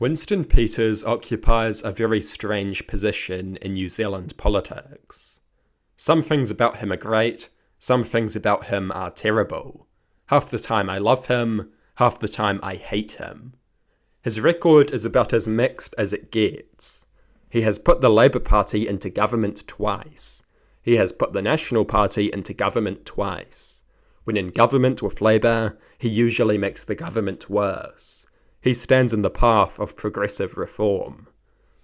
Winston Peters occupies a very strange position in New Zealand politics. Some things about him are great, some things about him are terrible. Half the time I love him, half the time I hate him. His record is about as mixed as it gets. He has put the Labour Party into government twice. He has put the National Party into government twice. When in government with Labour, he usually makes the government worse. He stands in the path of progressive reform.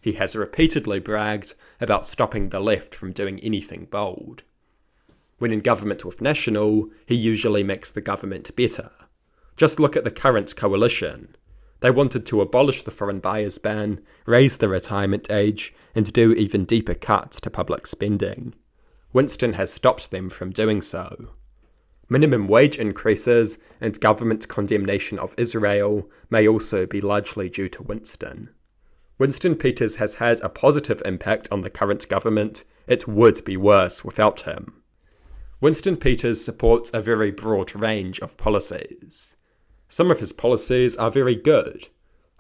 He has repeatedly bragged about stopping the left from doing anything bold. When in government with National, he usually makes the government better. Just look at the current coalition. They wanted to abolish the foreign buyers ban, raise the retirement age, and do even deeper cuts to public spending. Winston has stopped them from doing so. Minimum wage increases and government condemnation of Israel may also be largely due to Winston. Winston Peters has had a positive impact on the current government. It would be worse without him. Winston Peters supports a very broad range of policies. Some of his policies are very good.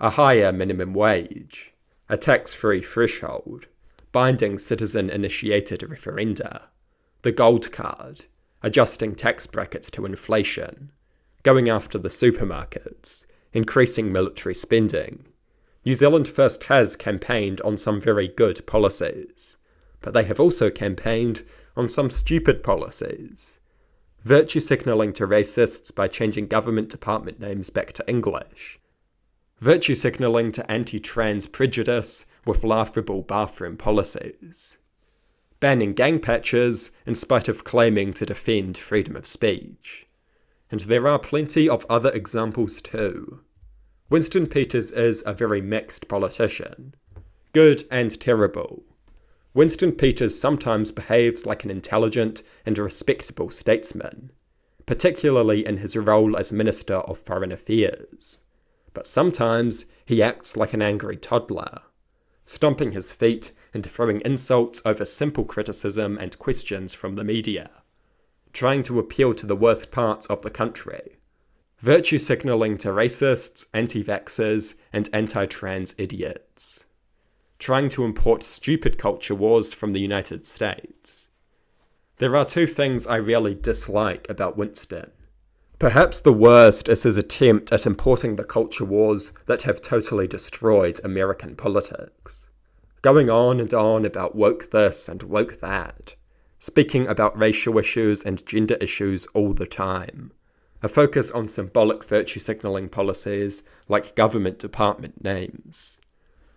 A higher minimum wage, a tax-free threshold, binding citizen-initiated referenda, the gold card, adjusting tax brackets to inflation, going after the supermarkets, increasing military spending. New Zealand First has campaigned on some very good policies, but they have also campaigned on some stupid policies. Virtue signalling to racists by changing government department names back to English. Virtue signalling to anti-trans prejudice with laughable bathroom policies. Banning gang patches in spite of claiming to defend freedom of speech. And there are plenty of other examples too. Winston Peters is a very mixed politician. Good and terrible. Winston Peters sometimes behaves like an intelligent and respectable statesman, particularly in his role as Minister of Foreign Affairs. But sometimes he acts like an angry toddler, stomping his feet and throwing insults over simple criticism and questions from the media, trying to appeal to the worst parts of the country, virtue signalling to racists, anti-vaxxers, and anti-trans idiots, trying to import stupid culture wars from the United States. There are two things I really dislike about Winston. Perhaps the worst is his attempt at importing the culture wars that have totally destroyed American politics. Going on and on about woke this and woke that. Speaking about racial issues and gender issues all the time. A focus on symbolic virtue signalling policies like government department names.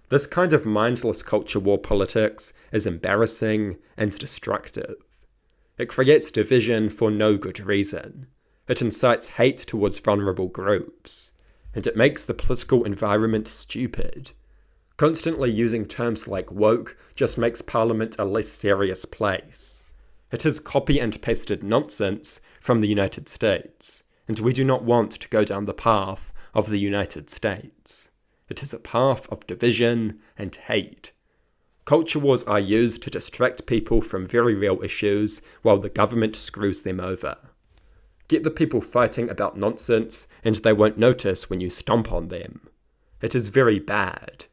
This kind of mindless culture war politics is embarrassing and destructive. It creates division for no good reason. It incites hate towards vulnerable groups, and it makes the political environment stupid. Constantly using terms like woke just makes Parliament a less serious place. It is copy and pasted nonsense from the United States, and we do not want to go down the path of the United States. It is a path of division and hate. Culture wars are used to distract people from very real issues while the government screws them over. Get the people fighting about nonsense and they won't notice when you stomp on them. It is very bad.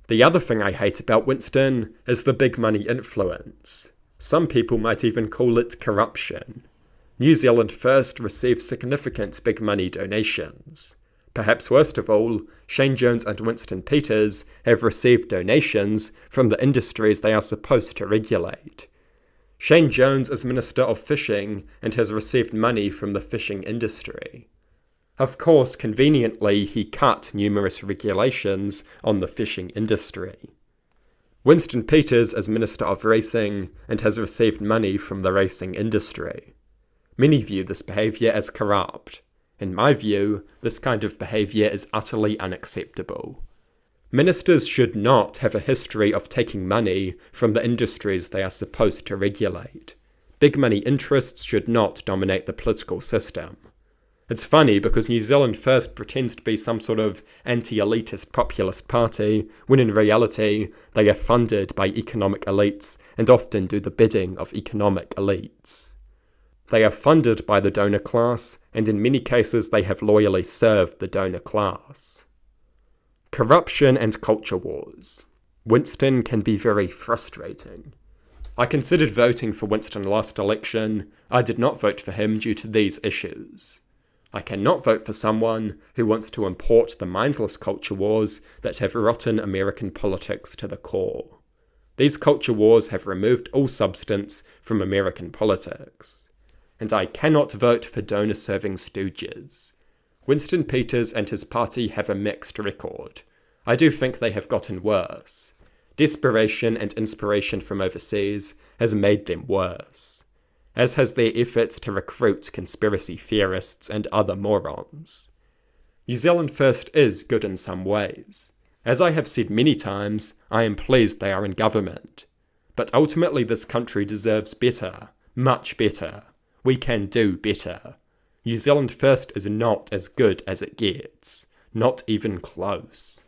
The other thing I hate about Winston is the big money influence. Some people might even call it corruption. New Zealand First receives significant big money donations. Perhaps worst of all, Shane Jones and Winston Peters have received donations from the industries they are supposed to regulate. Shane Jones is Minister of Fishing and has received money from the fishing industry. Of course, conveniently, he cut numerous regulations on the fishing industry. Winston Peters is Minister of Racing and has received money from the racing industry. Many view this behaviour as corrupt. In my view, this kind of behaviour is utterly unacceptable. Ministers should not have a history of taking money from the industries they are supposed to regulate. Big money interests should not dominate the political system. It's funny because New Zealand First pretends to be some sort of anti-elitist populist party, when in reality they are funded by economic elites and often do the bidding of economic elites. They are funded by the donor class, and in many cases they have loyally served the donor class. Corruption and culture wars. Winston can be very frustrating. I considered voting for Winston last election. I did not vote for him due to these issues. I cannot vote for someone who wants to import the mindless culture wars that have rotten American politics to the core. These culture wars have removed all substance from American politics. And I cannot vote for donor-serving stooges. Winston Peters and his party have a mixed record. I do think they have gotten worse. Desperation and inspiration from overseas has made them worse, as has their efforts to recruit conspiracy theorists and other morons. New Zealand First is good in some ways. As I have said many times, I am pleased they are in government. But ultimately this country deserves better, much better. We can do better. New Zealand First is not as good as it gets. Not even close.